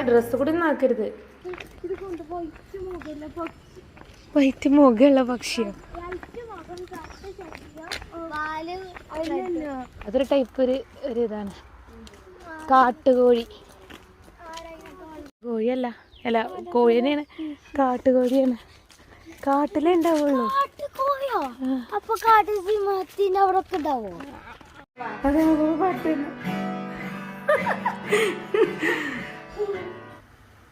Dress കൂടി നാക്കരുത്. White മുഖമുള്ള പക്ഷിയോ? അതൊരു type ഒരു ഇതാണ് കാട്ടുകോഴി. കോഴിയല്ല, അല്ല കോഴി തന്നെയാണ്, കാട്ടുകോഴിയാണ്. കാട്ടിലേ ഉണ്ടാവുള്ളൂ. അതെ, നമുക്ക് പാട്ടില്ല.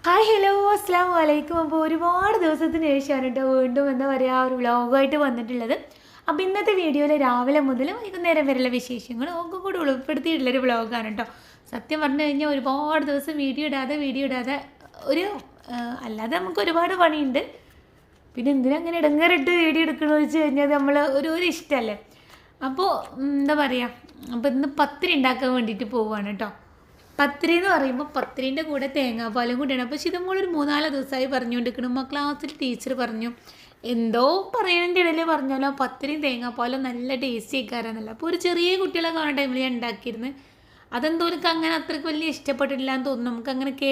ഹായ്, ഹലോ, അസ്സാം വലൈക്കും. അപ്പോൾ ഒരുപാട് ദിവസത്തിന് ശേഷമാണ് കേട്ടോ വീണ്ടും എന്താ പറയുക ഒരു വ്ളോഗായിട്ട് വന്നിട്ടുള്ളത്. അപ്പോൾ ഇന്നത്തെ വീഡിയോയിൽ രാവിലെ മുതൽ വൈകുന്നേരം വരെയുള്ള വിശേഷങ്ങൾ ഒക്കെ കൂടി ഉൾപ്പെടുത്തിയിട്ടുള്ളൊരു വ്ളോഗാണ് കേട്ടോ. സത്യം പറഞ്ഞു കഴിഞ്ഞാൽ ഒരുപാട് ദിവസം വീഡിയോ ഇടാതെ ഒരു അല്ലാതെ നമുക്ക് ഒരുപാട് പണിയുണ്ട്. പിന്നെ എന്തിനങ്ങനെ ഇടങ്ങറിട്ട് വീഡിയോ എടുക്കണമെന്ന് വെച്ച് കഴിഞ്ഞാൽ നമ്മൾ ഒരു ഇഷ്ടമല്ലേ. അപ്പോൾ എന്താ പറയുക, അപ്പോൾ ഇന്ന് പത്തിരി ഉണ്ടാക്കാൻ വേണ്ടിയിട്ട് പോവുകയാണ് കേട്ടോ. പത്തിരി എന്ന് പറയുമ്പോൾ പത്തിരീൻ്റെ കൂടെ തേങ്ങാപ്പാലും കൂടിയാണ്. അപ്പോൾ ഇതുമോളൊരു 3-4 ദിവസമായി പറഞ്ഞുകൊണ്ടിരിക്കണം. ക്ലാസ്സിൽ ടീച്ചർ പറഞ്ഞു, എന്തോ പറയുന്നതിൻ്റെ ഇടയിൽ പറഞ്ഞാലോ പത്തിരിയും തേങ്ങാപ്പാലും നല്ല ടേസ്റ്റി ആക്കാരെന്നല്ല. അപ്പോൾ ഒരു ചെറിയ കുട്ടികളെ കാണുന്ന ടൈമിൽ ഞാൻ ഉണ്ടാക്കിയിരുന്നു. അതെന്തോ എനിക്ക് അങ്ങനെ അത്രയ്ക്ക് വലിയ ഇഷ്ടപ്പെട്ടിട്ടില്ല എന്ന് തോന്നുന്നു. നമുക്ക് അങ്ങനെ എനിക്ക്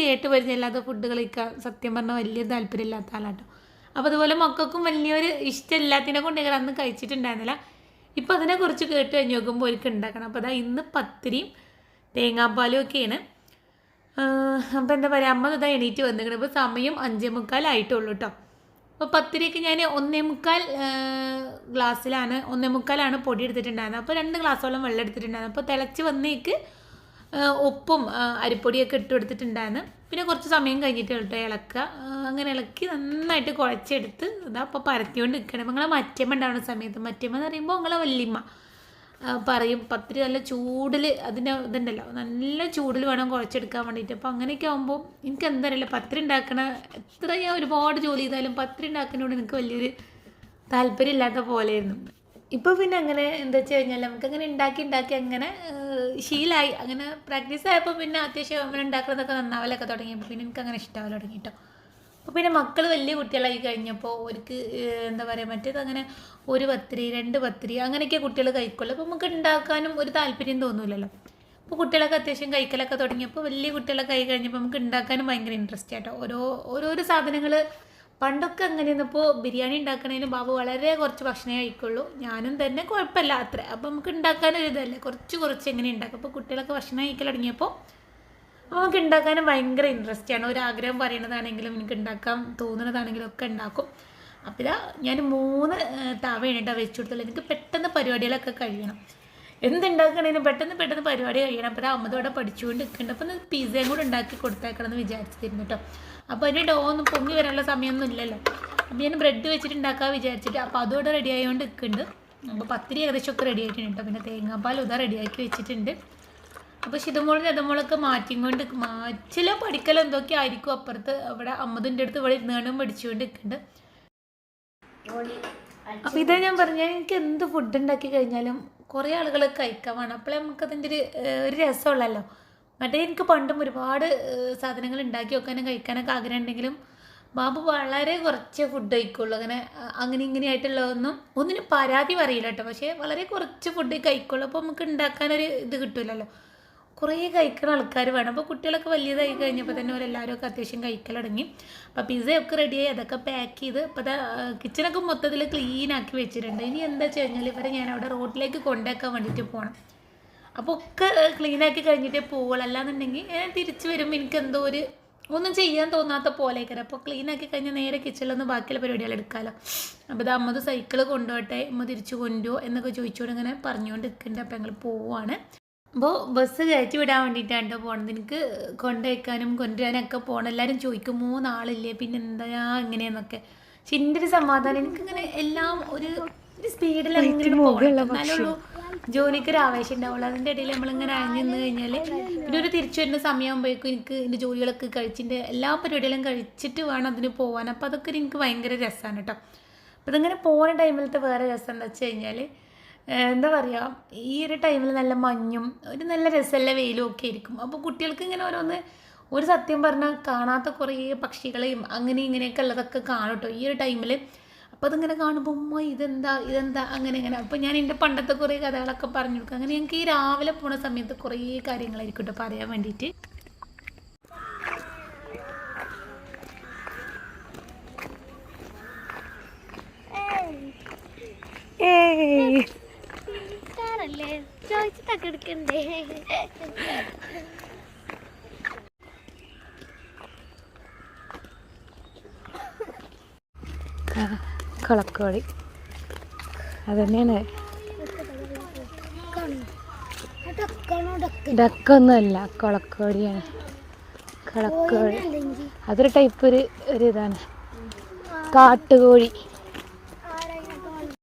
കേട്ട് പരിചയമില്ലാത്ത ഫുഡ് കഴിക്കാൻ സത്യം പറഞ്ഞാൽ വലിയ താല്പര്യമില്ലാത്ത ആളാട്ടോ. അപ്പോൾ അതുപോലെ മക്കൾക്കും വലിയൊരു ഇഷ്ടമില്ലാത്തതിനെ കൊണ്ട് അന്ന് കഴിച്ചിട്ടുണ്ടായിരുന്നില്ല. ഇപ്പോൾ അതിനെക്കുറിച്ച് കേട്ട് കഴിഞ്ഞ് നോക്കുമ്പോൾ ഒരിക്കൽ ഉണ്ടാക്കണം. അപ്പോൾ അതാ ഇന്ന് പത്തിരിയും തേങ്ങാപ്പാലും ഒക്കെയാണ്. അപ്പോൾ എന്താ പറയുക, അമ്മ ഇതാ എണീറ്റ് വന്നിരിക്കണം. ഇപ്പോൾ സമയം 5:45 ആയിട്ടുള്ളൂ കേട്ടോ. അപ്പോൾ പത്തിരിയൊക്കെ ഞാൻ 1.25 പൊടി എടുത്തിട്ടുണ്ടായിരുന്നത്. അപ്പോൾ 2 ഗ്ലാസ്സോളം വെള്ളം എടുത്തിട്ടുണ്ടായിരുന്നു. അപ്പോൾ തിളച്ച് വന്നേക്ക് ഉപ്പും അരിപ്പൊടിയൊക്കെ ഇട്ട് കൊടുത്തിട്ടുണ്ടായിരുന്നു. പിന്നെ കുറച്ച് സമയം കഴിഞ്ഞിട്ട് കേട്ടോ ഇളക്കുക. അങ്ങനെ ഇളക്കി നന്നായിട്ട് കുഴച്ചെടുത്ത് ഇതാ അപ്പോൾ പരത്തിക്കൊണ്ട് നിൽക്കണം. അപ്പോൾ നിങ്ങളെ മറ്റമ്മ ഉണ്ടാവുന്ന സമയത്ത്, മറ്റമ്മ എന്ന് പറയുമ്പോൾ നിങ്ങളെ വല്യമ്മ പറയും പത്തിരി നല്ല ചൂടിൽ അതിൻ്റെ ഇതുണ്ടല്ലോ, നല്ല ചൂടിൽ വേണം കുഴച്ചെടുക്കാൻ വേണ്ടിയിട്ട്. അപ്പോൾ അങ്ങനെയൊക്കെ ആകുമ്പോൾ എനിക്ക് എന്താറിയില്ല, പത്തിരി ഉണ്ടാക്കണ എത്ര ഞാൻ ഒരുപാട് ജോലി ചെയ്താലും പത്തിരി ഉണ്ടാക്കുന്നതിനോട് എനിക്ക് വലിയൊരു താല്പര്യം ഇല്ലാത്ത പോലെയായിരുന്നു. ഇപ്പോൾ പിന്നെ അങ്ങനെ എന്താ വെച്ച് കഴിഞ്ഞാൽ നമുക്കങ്ങനെ ഉണ്ടാക്കി അങ്ങനെ ശീലമായി, അങ്ങനെ പ്രാക്ടീസ് ആയപ്പോൾ പിന്നെ അത്യാവശ്യം നമ്മൾ ഉണ്ടാക്കുന്നതൊക്കെ നന്നാവലൊക്കെ തുടങ്ങിയപ്പോൾ പിന്നെ എനിക്ക് അങ്ങനെ ഇഷ്ടമാവൽ തുടങ്ങി കേട്ടോ. അപ്പോൾ പിന്നെ മക്കൾ വലിയ കുട്ടികളായി കഴിഞ്ഞപ്പോൾ അവർക്ക് എന്താ പറയുക, മറ്റേത് അങ്ങനെ 1 പത്തിരി 2 പത്തിരി അങ്ങനെയൊക്കെ കുട്ടികൾ കഴിക്കുള്ളൂ. അപ്പോൾ നമുക്ക് ഉണ്ടാക്കാനും ഒരു താല്പര്യം തോന്നില്ലല്ലോ. അപ്പോൾ കുട്ടികളൊക്കെ അത്യാവശ്യം കഴിക്കലൊക്കെ തുടങ്ങിയപ്പോൾ വലിയ കുട്ടികളൊക്കെ ആയി കഴിഞ്ഞപ്പോൾ നമുക്ക് ഉണ്ടാക്കാനും ഭയങ്കര ഇൻട്രസ്റ്റ് ആട്ടോ. ഓരോരോ സാധനങ്ങൾ പണ്ടൊക്കെ അങ്ങനെയായിരുന്നു. ഇപ്പോൾ ബിരിയാണി ഉണ്ടാക്കണതിന് ബാബു വളരെ കുറച്ച് ഭക്ഷണമേ കഴിക്കുള്ളൂ, ഞാനും തന്നെ കുഴപ്പമില്ല അത്ര. അപ്പോൾ നമുക്ക് ഉണ്ടാക്കാനൊരു ഇതല്ലേ, കുറച്ച് എങ്ങനെ ഉണ്ടാക്കും. അപ്പോൾ കുട്ടികളൊക്കെ ഭക്ഷണം കഴിക്കൽ തുടങ്ങിയപ്പോൾ നമുക്ക് ഉണ്ടാക്കാനും ഭയങ്കര ഇൻട്രസ്റ്റാണ്. ഒരാഗ്രഹം പറയണതാണെങ്കിലും എനിക്ക് ഉണ്ടാക്കാൻ തോന്നുന്നതാണെങ്കിലും ഒക്കെ ഉണ്ടാക്കും. അപ്പോൾ ഇതാ ഞാൻ 3 തവയാണ് വെച്ച് കൊടുത്തുള്ളൂ. എനിക്ക് പെട്ടെന്ന് പരിപാടികളൊക്കെ കഴിയണം, എന്തുണ്ടാക്കണേലും പെട്ടെന്ന് പരിപാടി കഴിയണം. അപ്പോൾ അമ്മതോടെ പഠിച്ചുകൊണ്ട് നിൽക്കുന്നുണ്ട്. അപ്പോൾ പിസ്സയും കൂടെ ഉണ്ടാക്കി കൊടുത്തേക്കണം എന്ന് വിചാരിച്ചിരുന്നു കേട്ടോ. അപ്പോൾ അതിൻ്റെ ഡോ ഒന്നും പൊങ്ങി വരാനുള്ള സമയമൊന്നും ഇല്ലല്ലോ. അപ്പോൾ ഞാൻ ബ്രെഡ് വെച്ചിട്ട് ഉണ്ടാക്കാൻ വിചാരിച്ചിട്ട് അപ്പോൾ അതോടെ റെഡി ആയതുകൊണ്ട് നിൽക്കുന്നുണ്ട്. അപ്പോൾ പത്തിരി ഏകദേശമൊക്കെ റെഡി ആയിട്ടുണ്ട് കേട്ടോ. പിന്നെ തേങ്ങാപ്പാൽ ഇതാ റെഡിയാക്കി വെച്ചിട്ടുണ്ട്. അപ്പോൾ ശിതമോളൊക്കെ മാറ്റിലോ പഠിക്കലോ എന്തൊക്കെ ആയിരിക്കും അപ്പുറത്ത് അവിടെ അമ്മതിൻ്റെ അടുത്ത് ഇവിടെ ഇരുന്നാണ്ടും പഠിച്ചുകൊണ്ട് നിൽക്കുന്നുണ്ട്. അപ്പോൾ ഇതാ ഞാൻ പറഞ്ഞാൽ എനിക്ക് എന്ത് ഫുഡ് ഉണ്ടാക്കി കഴിഞ്ഞാലും കുറേ ആളുകൾ കഴിക്കാൻ വേണം, അപ്പോഴേ നമുക്കതിൻ്റെ ഒരു രസമുള്ളല്ലോ. മറ്റേ എനിക്ക് പണ്ടും ഒരുപാട് സാധനങ്ങൾ ഉണ്ടാക്കി വെക്കാനും കഴിക്കാനൊക്കെ ആഗ്രഹം ഉണ്ടെങ്കിലും ബാബു വളരെ കുറച്ച് ഫുഡ് കഴിക്കുള്ളൂ. അങ്ങനെ ഒന്നിനും പരാതി പറയില്ല കേട്ടോ. പക്ഷേ വളരെ കുറച്ച് ഫുഡ് കഴിക്കുള്ളൂ. അപ്പോൾ നമുക്ക് ഉണ്ടാക്കാനൊരു ഇത് കിട്ടില്ലല്ലോ, കുറേ കഴിക്കുന്ന ആൾക്കാർ വേണം. അപ്പോൾ കുട്ടികളൊക്കെ വലിയതായി കഴിഞ്ഞപ്പോൾ തന്നെ അവരെല്ലാവരും ഒക്കെ അത്യാവശ്യം കഴിക്കൽ തുടങ്ങി. അപ്പോൾ പിസ്സയൊക്കെ റെഡിയായി, അതൊക്കെ പാക്ക് ചെയ്ത് ഇപ്പോൾ കിച്ചണൊക്കെ മൊത്തത്തിൽ ക്ലീനാക്കി വെച്ചിട്ടുണ്ട്. ഇനി എന്താ വെച്ച് കഴിഞ്ഞാൽ ഇവരെ ഞാൻ അവിടെ റോഡിലേക്ക് കൊണ്ടുവയ്ക്കാൻ വേണ്ടിയിട്ട് പോകണം. അപ്പോൾ ഒക്കെ ക്ലീനാക്കി കഴിഞ്ഞിട്ടേ പോവുള്ളൂ, അല്ലാന്നുണ്ടെങ്കിൽ തിരിച്ച് വരുമ്പോൾ എനിക്കെന്തോ ഒന്നും ചെയ്യാൻ തോന്നാത്ത പോലെയൊക്കെ. അപ്പോൾ ക്ലീനാക്കി കഴിഞ്ഞാൽ നേരെ കിച്ചണിലൊന്ന് ബാക്കിയുള്ള പരിപാടികൾ എടുക്കാമല്ലോ. അപ്പോൾ ഇത് അമ്മത് സൈക്കിൾ കൊണ്ടുപോട്ടെ, അമ്മ തിരിച്ചു കൊണ്ടുപോകുമോ എന്നൊക്കെ ചോദിച്ചുകൊണ്ട് ഇങ്ങനെ പറഞ്ഞുകൊണ്ട് നിൽക്കുന്നുണ്ട്. അപ്പോൾ ഞങ്ങൾ പോവുകയാണ്. അപ്പോൾ ബസ് കയറ്റി വിടാൻ വേണ്ടിയിട്ടാണ് പോകണത്. എനിക്ക് കൊണ്ടുവയ്ക്കാനും കൊണ്ടുവരാനൊക്കെ പോകണം. എല്ലാവരും ചോദിക്കും 3 ആളില്ലേ പിന്നെ എന്താ എങ്ങനെയാന്നൊക്കെ. പക്ഷെ എൻ്റെ ഒരു സമാധാനം, എനിക്കിങ്ങനെ എല്ലാം ഒരു സ്പീഡിൽ അങ്ങനെ പോകണം, എന്നാലുള്ളൂ ജോലിക്കൊരു ആവേശം ഉണ്ടാവുള്ളൂ. അതിൻ്റെ ഇടയിൽ നമ്മളിങ്ങനെ അഴിഞ്ഞു നിന്ന് കഴിഞ്ഞാൽ പിന്നെ ഒരു തിരിച്ചു വരുന്ന സമയമാകുമ്പോഴേക്കും എനിക്ക് എൻ്റെ ജോലികളൊക്കെ കഴിച്ചിട്ട് എല്ലാ പരിപാടികളും കഴിച്ചിട്ട് വേണം അതിന് പോകാൻ. അപ്പോൾ അതൊക്കെ എനിക്ക് ഭയങ്കര രസമാണ് കേട്ടോ. അപ്പോൾ ഇതിങ്ങനെ പോകുന്ന ടൈമിലത്തെ വേറെ രസം എന്താ വെച്ച് കഴിഞ്ഞാൽ എന്താ പറയുക, ഈ ഒരു ടൈമിൽ നല്ല മഞ്ഞും ഒരു നല്ല രസമുള്ള വെയിലും ഒക്കെ ആയിരിക്കും. അപ്പോൾ കുട്ടികൾക്ക് ഇങ്ങനെ ഒരു സത്യം പറഞ്ഞാൽ കാണാത്ത കുറേ പക്ഷികളെയും അങ്ങനെ ഇങ്ങനെയൊക്കെ ഉള്ളതൊക്കെ കാണും കേട്ടോ ഈ ഒരു ടൈമിൽ. അപ്പോൾ അതിങ്ങനെ കാണുമ്പോൾ ഉമ്മ ഇതെന്താ അങ്ങനെ അപ്പോൾ ഞാൻ എൻ്റെ പണ്ടത്തെ കുറേ കഥകളൊക്കെ പറഞ്ഞു കൊടുക്കും. അങ്ങനെ ഞങ്ങൾക്ക് ഈ രാവിലെ പോണ സമയത്ത് കുറേ കാര്യങ്ങളായിരിക്കും കേട്ടോ പറയാൻ വേണ്ടിയിട്ട്. കളക്കോടി അതന്നെയാണ്. ഡക്കൊന്നുമല്ല, കൊളക്കോടിയാണ്. കളക്കോഴി അതൊരു ടൈപ്പ് ഒരു ഇതാണ്. കാട്ടുകോഴി,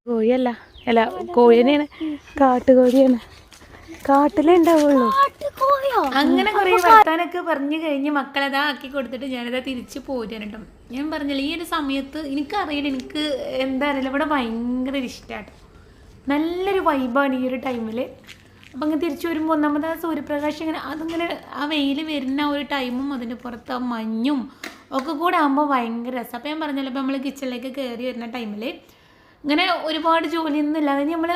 കോഴിയല്ല, അല്ല കോഴി തന്നെയാണ്, കാട്ടുകോഴിയാണ്. കാട്ടിലേ ഉണ്ടാവുള്ളൂ. അങ്ങനെ കുറേ വർത്താനൊക്കെ പറഞ്ഞു കഴിഞ്ഞ് മക്കളതാ ആക്കി കൊടുത്തിട്ട് ഞാനതാ തിരിച്ച് പോരാണ് കേട്ടോ. ഞാൻ പറഞ്ഞില്ല, ഈ ഒരു സമയത്ത് എനിക്കറിയില്ല, എനിക്ക് എന്താ അറിയില്ല, ഇവിടെ ഭയങ്കര ഇഷ്ടമാണ്. നല്ലൊരു വൈബാണ് ഈ ഒരു ടൈമിൽ. അപ്പം അങ്ങനെ തിരിച്ചു വരുമ്പോൾ ഒന്നാമത് ആ സൂര്യപ്രകാശം ഇങ്ങനെ അതിങ്ങനെ ആ വെയിൽ വരുന്ന ഒരു ടൈമും അതിൻ്റെ പുറത്ത് ആ മഞ്ഞും ഒക്കെ കൂടെ ആകുമ്പോൾ ഭയങ്കര രസം. അപ്പോൾ ഞാൻ പറഞ്ഞല്ലോ, ഇപ്പോൾ നമ്മൾ കിച്ചണിലേക്ക് കയറി വരുന്ന ടൈമിൽ ഇങ്ങനെ ഒരുപാട് ജോലിയൊന്നും ഇല്ലാതെ നമ്മൾ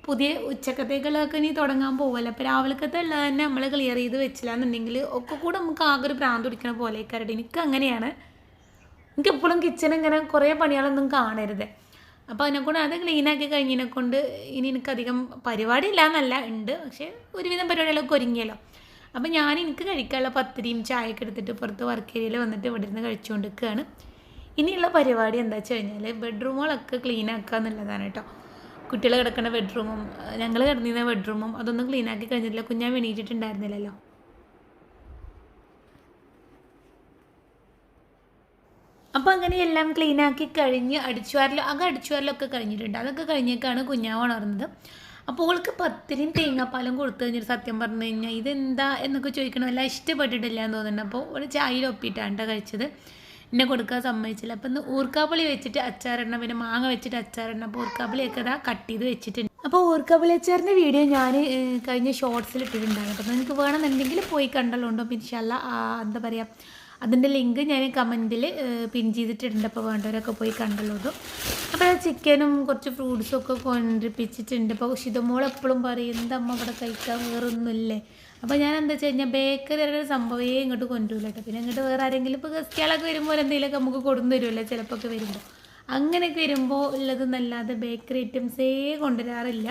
പുതിയ ഉച്ചക്കത്തേക്കുള്ളതൊക്കെ ഇനി തുടങ്ങാൻ പോകുമല്ലോ. അപ്പോൾ രാവിലക്കത്തെ എല്ലാം തന്നെ നമ്മൾ ക്ലിയർ ചെയ്ത് വെച്ചില്ല എന്നുണ്ടെങ്കിൽ ഒക്കെ കൂടെ നമുക്ക് ആകെ ഒരു ഭ്രാന്ത് പിടിക്കണ പോലെ കരടി. എനിക്ക് അങ്ങനെയാണ്. എനിക്ക് എപ്പോഴും കിച്ചൺ ഇങ്ങനെ കുറേ പണികളൊന്നും കാണരുത്. അപ്പോൾ അതിനെക്കൊണ്ട് അത് ക്ലീനാക്കി കഴിഞ്ഞതിനെ കൊണ്ട് ഇനി എനിക്കധികം പരിപാടി ഇല്ല എന്നല്ല, ഉണ്ട്, പക്ഷേ ഒരുവിധം പരിപാടികളൊക്കെ ഒരുങ്ങിയല്ലോ. അപ്പോൾ എനിക്ക് കഴിക്കാനുള്ള പത്തിരിയും ചായയൊക്കെ എടുത്തിട്ട് പുറത്ത് വർക്ക് ഏരിയയിൽ വന്നിട്ട് ഇവിടെ നിന്ന് കഴിച്ചുകൊണ്ട് നിൽക്കുകയാണ്. ഇനിയുള്ള പരിപാടി എന്താ വെച്ച് കഴിഞ്ഞാൽ ബെഡ്റൂമുകളൊക്കെ ക്ലീൻ ആക്കുക എന്നുള്ളതാണ് കേട്ടോ. കുട്ടികൾ കിടക്കുന്ന ബെഡ്റൂമും ഞങ്ങൾ കിടന്നിരുന്ന ബെഡ്റൂമും അതൊന്നും ക്ലീനാക്കി കഴിഞ്ഞിട്ടില്ല. കുഞ്ഞാൻ എണീറ്റിട്ടുണ്ടായിരുന്നില്ലല്ലോ. അപ്പോൾ അങ്ങനെ എല്ലാം ക്ലീനാക്കി കഴിഞ്ഞ് അടിച്ചുവാരലൊക്കെ കഴിഞ്ഞിട്ടുണ്ട്. അതൊക്കെ കഴിഞ്ഞേക്കാണ് കുഞ്ഞാവ് ഉണർന്നത്. അപ്പോൾ അവൾക്ക് പത്തിരിയും തേങ്ങാപ്പാലും കൊടുത്തു കഴിഞ്ഞിട്ട് സത്യം പറഞ്ഞു കഴിഞ്ഞാൽ ഇതെന്താ എന്നൊക്കെ ചോദിക്കണം, എല്ലാം ഇഷ്ടപ്പെട്ടിട്ടില്ല എന്ന് തോന്നുന്നുണ്ട്. അപ്പോൾ ഒരു ചായയിൽ ഒപ്പിയിട്ടാണ് കഴിച്ചത്. എന്നെ കൊടുക്കാൻ സമ്മതിച്ചില്ല. അപ്പം ഇന്ന് ഊർക്കാപ്പുളി വെച്ചിട്ട് അച്ചാറിടണം, പിന്നെ മാങ്ങ വെച്ചിട്ട് അച്ചാറിടണം. അപ്പോൾ ഊർക്കാപ്പുളിയൊക്കെ ഇതാ കട്ട് ചെയ്ത് വെച്ചിട്ടുണ്ട്. അപ്പോൾ ഊർക്കാപ്പുളി അച്ചാറിൻ്റെ വീഡിയോ ഞാൻ കഴിഞ്ഞ ഷോർട്സിൽ ഇട്ടിട്ടുണ്ടായിരുന്നു. അപ്പോൾ നിങ്ങൾക്ക് വേണമെന്നുണ്ടെങ്കിൽ പോയി കണ്ടല്ലോണ്ടോ. പിന്നെ ഇൻഷാല്ലാ എന്താ പറയുക, അതിൻ്റെ ലിങ്ക് ഞാൻ കമൻറ്റിൽ പിൻ ചെയ്തിട്ടുണ്ട്. അപ്പോൾ വേണ്ടവരൊക്കെ പോയി കണ്ടല്ലോണ്ടോ. അപ്പോൾ ചിക്കനും കുറച്ച് ഫ്രൂട്ട്സും ഒക്കെ കൊണ്ടിപ്പിച്ചിട്ടുണ്ട്. അപ്പോൾ ശിതമോൾ എപ്പോഴും പറയും എന്തമ്മ ഇവിടെ കഴിക്കാൻ വേറൊന്നുമില്ലേ. അപ്പോൾ ഞാൻ എന്താ വെച്ച് കഴിഞ്ഞാൽ ബേക്കറി ഒരു സംഭവമേ ഇങ്ങോട്ട് കൊണ്ടുവരില്ല കേട്ടോ. പിന്നെ ഇങ്ങോട്ട് വേറെ ആരെങ്കിലും ഇപ്പോൾ ഗസ്റ്റുകളൊക്കെ വരുമ്പോൾ എന്തെങ്കിലുമൊക്കെ നമുക്ക് കൊടുന്നു തരുമല്ലോ ചിലപ്പോൾ ഒക്കെ വരുമ്പോൾ. അങ്ങനെയൊക്കെ വരുമ്പോൾ ഉള്ളതെന്നല്ലാതെ ബേക്കറി ഐറ്റംസേ കൊണ്ടുവരാറില്ല.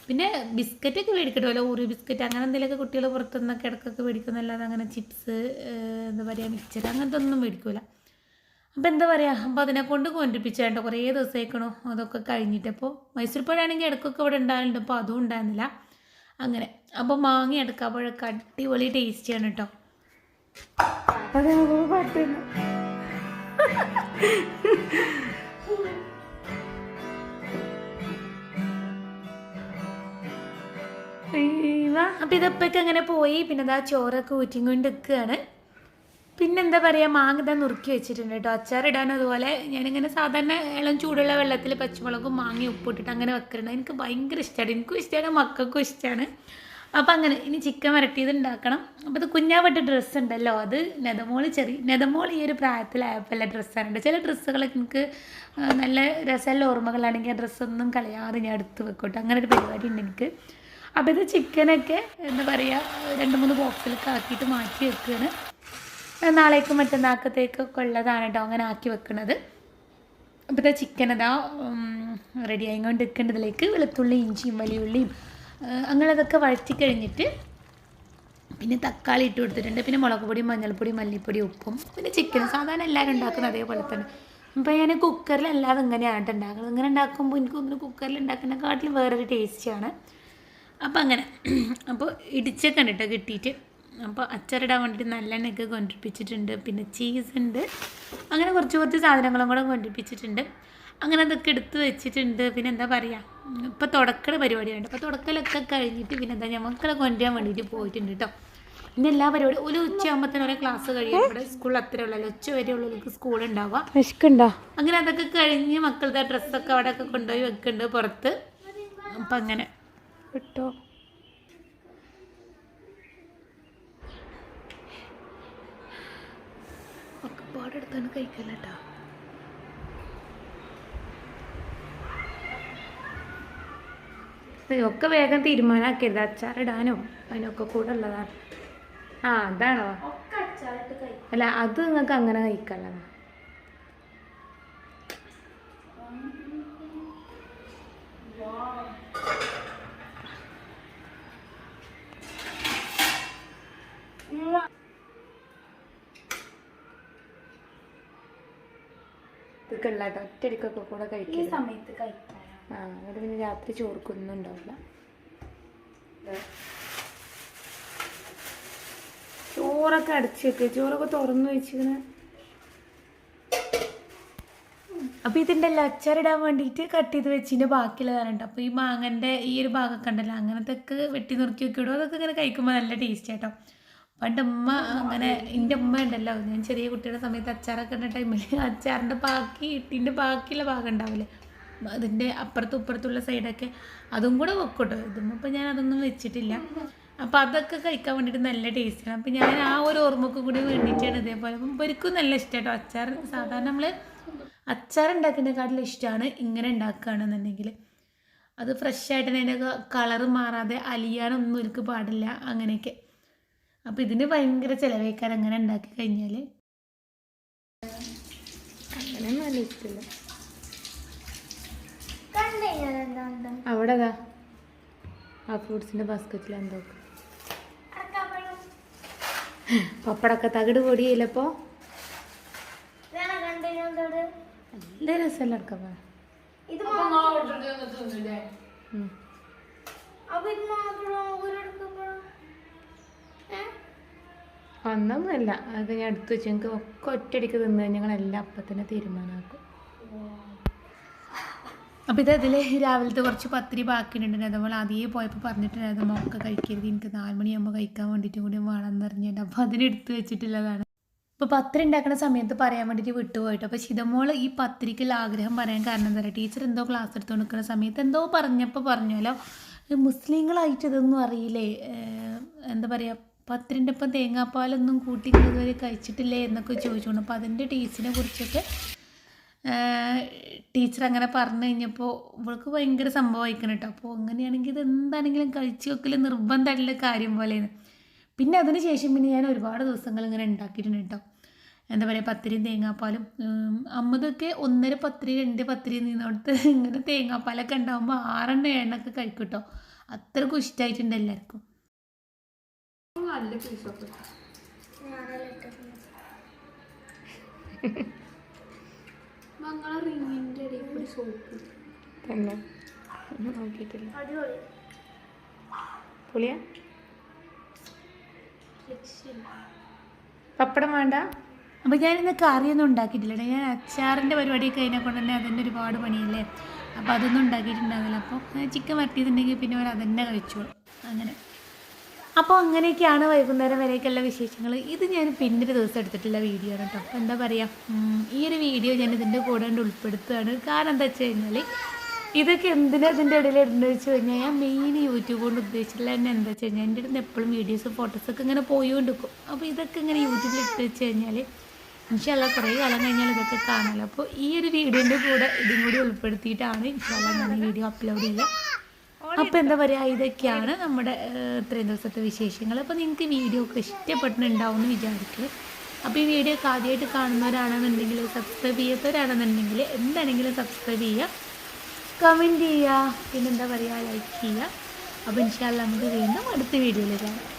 പിന്നെ ബിസ്ക്കറ്റൊക്കെ മേടിക്കട്ടുമല്ലോ, ഊറി ബിസ്ക്കറ്റ് അങ്ങനെ എന്തെങ്കിലുമൊക്കെ കുട്ടികൾ പുറത്തുനിന്നൊക്കെ ഇടയ്ക്കൊക്കെ മേടിക്കുന്നല്ലാതെ അങ്ങനെ ചിപ്സ് എന്താ പറയുക മിക്സർ അങ്ങനത്തെ ഒന്നും മേടിക്കില്ല. അപ്പോൾ എന്താ പറയുക, അപ്പോൾ അതിനെ കൊണ്ട് കൊണ്ടിപ്പിച്ചേട്ടോ കുറേ ദിവസമായിക്കണോ അതൊക്കെ കഴിഞ്ഞിട്ട്. അപ്പോൾ മൈസൂർ പഴമാണെങ്കിൽ ഇടയ്ക്കൊക്കെ ഇവിടെ ഉണ്ടാകുന്നുണ്ട്, അപ്പോൾ അതും ഉണ്ടായിരുന്നില്ല. അങ്ങനെ അപ്പോൾ മാങ്ങ എടുക്കാപ്പോഴൊക്കെ അടിപൊളി ടേസ്റ്റിയാണ് കേട്ടോ. അപ്പം ഇതൊക്കെ അങ്ങനെ പോയി. പിന്നെ അതാ ചോറൊക്കെ ഊറ്റിയും കൊണ്ട് നിൽക്കുകയാണ്. പിന്നെന്താ പറയുക, മാങ്ങ ഇതാ നുറുക്കി വെച്ചിട്ടുണ്ട് കേട്ടോ. അച്ചാറിടാനും അതുപോലെ ഞാനിങ്ങനെ സാധാരണ ഇളം ചൂടുള്ള വെള്ളത്തിൽ പച്ചമുളകും മാങ്ങയും ഉപ്പിട്ടിട്ട് അങ്ങനെ വെക്കുന്നുണ്ട്. എനിക്ക് ഭയങ്കര ഇഷ്ടമാണ്, എനിക്കും ഇഷ്ടമാണ്, മക്കൾക്കും ഇഷ്ടമാണ്. അപ്പോൾ അങ്ങനെ ഇനി ചിക്കൻ വരട്ടിയത് ഉണ്ടാക്കണം. അപ്പോൾ ഇത് കുഞ്ഞാവട്ട ഡ്രസ്സ് ഉണ്ടല്ലോ, അത് നെതമോൾ ഈ ഒരു പ്രായത്തിലായപ്പോൾ എല്ലാ ഡ്രസ്സാണ്. ചില ഡ്രസ്സുകളൊക്കെ എനിക്ക് നല്ല രസമുള്ള ഓർമ്മകളാണെങ്കിൽ ആ ഡ്രസ്സൊന്നും കളയാതെ ഞാൻ എടുത്ത് വെക്കോട്ടെ, അങ്ങനെ ഒരു പരിപാടി ഉണ്ട് എനിക്ക്. അപ്പോൾ ഇത് ചിക്കനൊക്കെ എന്താ പറയുക 2-3 ബോക്സിലൊക്കെ ആക്കിയിട്ട് മാറ്റി വെക്കുകയാണ്. നാളേക്കും മറ്റന്നാക്കത്തേക്കൊക്കെ ഉള്ളതാണ് കേട്ടോ അങ്ങനെ ആക്കി വെക്കുന്നത്. അപ്പോൾ ഇത് ചിക്കൻ അതാ റെഡി ആയിക്കൊണ്ട് നിൽക്കേണ്ടതിലേക്ക് വെളുത്തുള്ളി ഇഞ്ചിയും വലിയുള്ളിയും അങ്ങനെ അതൊക്കെ വഴറ്റി കഴിഞ്ഞിട്ട് പിന്നെ തക്കാളി ഇട്ട് കൊടുത്തിട്ടുണ്ട്. പിന്നെ മുളക് പൊടി മഞ്ഞൾപ്പൊടി മല്ലിപ്പൊടി ഉപ്പും പിന്നെ ചിക്കൻ സാധാരണ എല്ലാവരും ഉണ്ടാക്കുന്നത് അതേപോലെ തന്നെ. അപ്പോൾ ഞാൻ കുക്കറിൽ അല്ലാതെ ഇങ്ങനെയാണ് ഉണ്ടാക്കുന്നത്. ഇങ്ങനെ ഉണ്ടാക്കുമ്പോൾ എനിക്ക് തോന്നുന്നു കുക്കറിൽ ഉണ്ടാക്കുന്നതിനെക്കാട്ടിലും വേറൊരു ടേസ്റ്റാണ്. അപ്പോൾ അങ്ങനെ അപ്പോൾ ഇടിച്ചൊക്കെ ഉണ്ട് കേട്ടോ കിട്ടിയിട്ട്. അപ്പോൾ അച്ചാറിടാൻ വേണ്ടിയിട്ട് നല്ലെണ്ണയൊക്കെ കൊണ്ടിപ്പിച്ചിട്ടുണ്ട്. പിന്നെ ചീസ് ഉണ്ട്, അങ്ങനെ കുറച്ച് സാധനങ്ങളും കൂടെ കൊണ്ടിപ്പിച്ചിട്ടുണ്ട്. അങ്ങനെ അതൊക്കെ എടുത്ത് വെച്ചിട്ടുണ്ട്. പിന്നെ എന്താ പറയുക, ഇപ്പോൾ തുടക്കൽ പരിപാടിയുണ്ട്. അപ്പോൾ തുടക്കലൊക്കെ കഴിഞ്ഞിട്ട് പിന്നെ എന്താ ഞാൻ മക്കളെ കൊണ്ടുവരാൻ വേണ്ടിയിട്ട് പോയിട്ടുണ്ട് കേട്ടോ. പിന്നെ എല്ലാ പരിപാടിയും ഒരു ഉച്ചയാകുമ്പോഴത്തേനും ഓരോ ക്ലാസ് കഴിയും. ഇവിടെ സ്കൂളിൽ അത്രേ ഉള്ളല്ലോ, ഉച്ച വരെ ഉള്ളവർക്ക് സ്കൂൾ ഉണ്ടാവുക. അങ്ങനെ അതൊക്കെ കഴിഞ്ഞ് മക്കളുടെ ഡ്രസ്സൊക്കെ അവിടെയൊക്കെ കൊണ്ടുപോയി വെക്കുന്നുണ്ട് പുറത്ത്. അപ്പം അങ്ങനെ കിട്ടോ ഒക്കെ പാടെടുത്താണ് കഴിക്കല്ലോ കേട്ടോ. ഒക്കെ വേഗം തീരുമാനമാക്കരുത്, അച്ചാറിടാനോ അതിനൊക്കെ കൂടെ ഉള്ളതാണ്. ആ അതാണോ? അല്ല അത് നിങ്ങൾക്ക് അങ്ങനെ കഴിക്കാനുള്ളതാണ്. ഇതൊക്കെ ഉള്ളാട്ടോ ഒറ്റടിക്കൊക്കെ കൂടെ കഴിക്കും സമയത്ത് കഴിക്കാൻ. ആ എന്നിട്ട് പിന്നെ രാത്രി ചോർക്കൊന്നും ഉണ്ടാവില്ല. ചോറൊക്കെ അടച്ചു വെക്കുക, ചോറൊക്കെ തുറന്നു വെച്ചിങ്ങനെ. അപ്പോൾ ഇതിൻ്റെ എല്ലാം അച്ചാറിടാൻ വേണ്ടിയിട്ട് കട്ട് ചെയ്ത് വെച്ചിൻ്റെ ബാക്കിയുള്ളതാണ് കേട്ടോ. അപ്പോൾ ഈ മാങ്ങൻ്റെ ഈ ഒരു ഭാഗമൊക്കെ ഉണ്ടല്ലോ, അങ്ങനത്തെ ഒക്കെ വെട്ടി നുറുക്കി വെക്കി ഇടും. അതൊക്കെ ഇങ്ങനെ കഴിക്കുമ്പോൾ നല്ല ടേസ്റ്റ് കേട്ടോ. പണ്ട് ഉമ്മ അങ്ങനെ, എൻ്റെ ഉമ്മ ഉണ്ടല്ലോ, ഞാൻ ചെറിയ കുട്ടിയുടെ സമയത്ത് അച്ചാറൊക്കെ ഉള്ള ടൈമിൽ അച്ചാറിൻ്റെ ബാക്കി ഇട്ടിൻ്റെ ബാക്കിയുള്ള ഭാഗം ഉണ്ടാവില്ലേ, അതിൻ്റെ അപ്പുറത്തും ഇപ്പുറത്തുള്ള സൈഡൊക്കെ അതും കൂടെ വെക്കോട്ടോ. ഇതുമ്പോൾ ഞാൻ അതൊന്നും വെച്ചിട്ടില്ല. അപ്പോൾ അതൊക്കെ കഴിക്കാൻ വേണ്ടിയിട്ട് നല്ല ടേസ്റ്റാണ്. അപ്പോൾ ഞാൻ ആ ഒരു ഓർമ്മക്ക് കൂടി വേണ്ടിയിട്ടാണ് ഇതേപോലെ. അപ്പം ഇവർക്കും നല്ല ഇഷ്ടം കേട്ടോ അച്ചാർ. സാധാരണ നമ്മൾ അച്ചാർ ഉണ്ടാക്കുന്നതിനെക്കാട്ടിലും ഇഷ്ടമാണ് ഇങ്ങനെ ഉണ്ടാക്കുകയാണെന്നുണ്ടെങ്കിൽ. അത് ഫ്രഷായിട്ട് അതിൻ്റെ കളറ് മാറാതെ അലിയാനൊന്നും എനിക്ക് പാടില്ല, അങ്ങനെയൊക്കെ. അപ്പോൾ ഇതിന് ഭയങ്കര ചിലവേക്കാൻ അങ്ങനെ ഉണ്ടാക്കി കഴിഞ്ഞാൽ. അങ്ങനെയൊന്നും നല്ല ഇഷ്ടമില്ല. അവിടെ ആ ഫ്രൂട്ട്സിൻ്റെ ബാസ്ക്കറ്റിൽ എന്തോ പപ്പടൊക്കെ തകിട് പൊടിയില്ലപ്പോൾ നല്ല രസമല്ല അടക്കപ്പ. ഒന്നൊന്നുമല്ല, അത് ഞാൻ എടുത്ത് വെച്ചു. ഞങ്ങൾക്ക് ഒക്കെ ഒറ്റയടിക്ക് തിന്ന് ഞങ്ങളെല്ലാം അപ്പം തന്നെ തീരുമാനമാക്കും. അപ്പോൾ ഇതിൽ രാവിലത്തെ കുറച്ച് പത്തിരി ബാക്കിയിട്ടുണ്ടെങ്കിൽ അതുപോലെ ആദ്യമേ പോയപ്പോൾ പറഞ്ഞിട്ടുണ്ടായിരുന്നു മോൾക്ക് കഴിക്കരുത്, എനിക്ക് 4 മണിയാകുമ്പോൾ കഴിക്കാൻ വേണ്ടിയിട്ടും കൂടി വേണമെന്ന് പറഞ്ഞിട്ടുണ്ട്. അപ്പോൾ അതിനെടുത്ത് വെച്ചിട്ടുള്ളതാണ്. ഇപ്പോൾ പത്തിരി ഉണ്ടാക്കുന്ന സമയത്ത് പറയാൻ വേണ്ടിയിട്ട് വിട്ടുപോയിട്ട്. അപ്പോൾ ശിതമോൾ ഈ പത്തിരിക്കുള്ള ആഗ്രഹം പറയാൻ കാരണം എന്താ പറയുക, ടീച്ചർ എന്തോ ക്ലാസ് എടുത്ത് കൊടുക്കുന്ന സമയത്ത് എന്തോ പറഞ്ഞല്ലോ, മുസ്ലിങ്ങളായിട്ട് ഇതൊന്നും അറിയില്ലേ, എന്താ പറയുക, പത്തിരിൻ്റെ ഒപ്പം തേങ്ങാപ്പാലൊന്നും കൂട്ടി ഇതുവരെ കഴിച്ചിട്ടില്ലേ എന്നൊക്കെ ചോദിച്ചുകൊണ്ട്. അപ്പോൾ അതിൻ്റെ ടേസ്റ്റിനെ കുറിച്ചൊക്കെ ടീച്ചർ അങ്ങനെ പറഞ്ഞു കഴിഞ്ഞപ്പോൾ ഇവൾക്ക് ഭയങ്കര സംഭവമായിരിക്കണം കേട്ടോ. അപ്പോൾ അങ്ങനെയാണെങ്കിൽ ഇത് എന്താണെങ്കിലും കഴിച്ച് വെക്കൽ നിർബന്ധമായിട്ടുള്ള കാര്യം പോലെയാണ്. പിന്നെ അതിന് ശേഷം പിന്നെ ഞാൻ ഒരുപാട് ദിവസങ്ങൾ ഇങ്ങനെ ഉണ്ടാക്കിയിട്ടുണ്ട് കേട്ടോ. എന്താ പറയുക, പത്തിരിയും തേങ്ങാപ്പാലും. അമ്മതൊക്കെ 1.5 പത്തിരി 2 പത്തിരി നിന്നോടത്ത് ഇങ്ങനെ തേങ്ങാപ്പാലൊക്കെ ഉണ്ടാകുമ്പോൾ 6 എണ്ണൊക്കെ കഴിക്കും കേട്ടോ. അത്രക്കും ഇഷ്ടമായിട്ടുണ്ട് എല്ലാവർക്കും. നല്ല പീസൊക്കെ റിങ്ങിൻ്റെ ഇടയിൽ കൂടി സോപ്പ് തന്നെ നോക്കിയിട്ടില്ല. പൊളിയാ? പപ്പടം വേണ്ട. അപ്പോൾ ഞാനിന്ന് കറിയൊന്നും ഉണ്ടാക്കിയിട്ടില്ല. ഞാൻ അച്ചാറിൻ്റെ പരിപാടിയൊക്കെ കഴിഞ്ഞാൽ കൊണ്ട് തന്നെ അതിൻ്റെ ഒരുപാട് പണിയല്ലേ. അപ്പോൾ അതൊന്നും ഉണ്ടാക്കിയിട്ടുണ്ടാവില്ല. അപ്പോൾ ചിക്കൻ വരട്ടിയിട്ടുണ്ടെങ്കിൽ പിന്നെ അവർ അതന്നെ കഴിച്ചോളും. അങ്ങനെ അപ്പോൾ അങ്ങനെയൊക്കെയാണ് വൈകുന്നേരം വരെയൊക്കെയുള്ള വിശേഷങ്ങൾ. ഇത് ഞാൻ പിന്നൊരു ദിവസം എടുത്തിട്ടുള്ള വീഡിയോ ആണ് കേട്ടോ. അപ്പോൾ എന്താ പറയുക, ഈ ഒരു വീഡിയോ ഞാൻ ഇതിൻ്റെ കൂടെ കൊണ്ട് ഉൾപ്പെടുത്തുകയാണ്. കാരണം എന്താ വെച്ച് കഴിഞ്ഞാൽ ഇതൊക്കെ എന്തിനാ ഇതിൻ്റെ ഇടയിൽ ഇടുന്നത് വെച്ച് കഴിഞ്ഞാൽ, ഞാൻ മെയിൻ യൂട്യൂബ് കൊണ്ട് ഉദ്ദേശിച്ചില്ല തന്നെ എന്താ വെച്ച് കഴിഞ്ഞാൽ എൻ്റെ അടുത്ത് എപ്പോഴും വീഡിയോസും ഫോട്ടോസൊക്കെ ഇങ്ങനെ പോയിക്കൊണ്ടിരിക്കും. അപ്പോൾ ഇതൊക്കെ ഇങ്ങനെ യൂട്യൂബിൽ ഇട്ട് വെച്ച് കഴിഞ്ഞാൽ ഇൻഷാല്ലാ കുറേ കാലം കഴിഞ്ഞാൽ ഇതൊക്കെ കാണാമല്ലോ. അപ്പോൾ ഈ ഒരു വീഡിയോൻ്റെ കൂടെ ഇതും കൂടി ഉൾപ്പെടുത്തിയിട്ടാണ് ഇൻഷാല്ലാ ഞാൻ ഈ വീഡിയോ അപ്ലോഡ് ചെയ്യുക. അപ്പോൾ എന്താ പറയുക, ഇതൊക്കെയാണ് നമ്മുടെ ഇത്രയും ദിവസത്തെ വിശേഷങ്ങൾ. അപ്പോൾ നിങ്ങൾക്ക് വീഡിയോ ഒക്കെ ഇഷ്ടപ്പെട്ടിട്ടുണ്ടാവും എന്ന് വിചാരിക്കുക. അപ്പോൾ ഈ വീഡിയോ ഒക്കെ ആദ്യമായിട്ട് കാണുന്നവരാണെന്നുണ്ടെങ്കിൽ, സബ്സ്ക്രൈബ് ചെയ്യാത്തവരാണെന്നുണ്ടെങ്കിൽ എന്താണെങ്കിലും സബ്സ്ക്രൈബ് ചെയ്യുക, കമൻറ്റ് ചെയ്യുക, പിന്നെന്താ പറയുക, ലൈക്ക് ചെയ്യുക. അപ്പോൾ ഇൻഷാല്ലാ നമുക്ക് വീണ്ടും അടുത്ത വീഡിയോയിൽ കാണാം.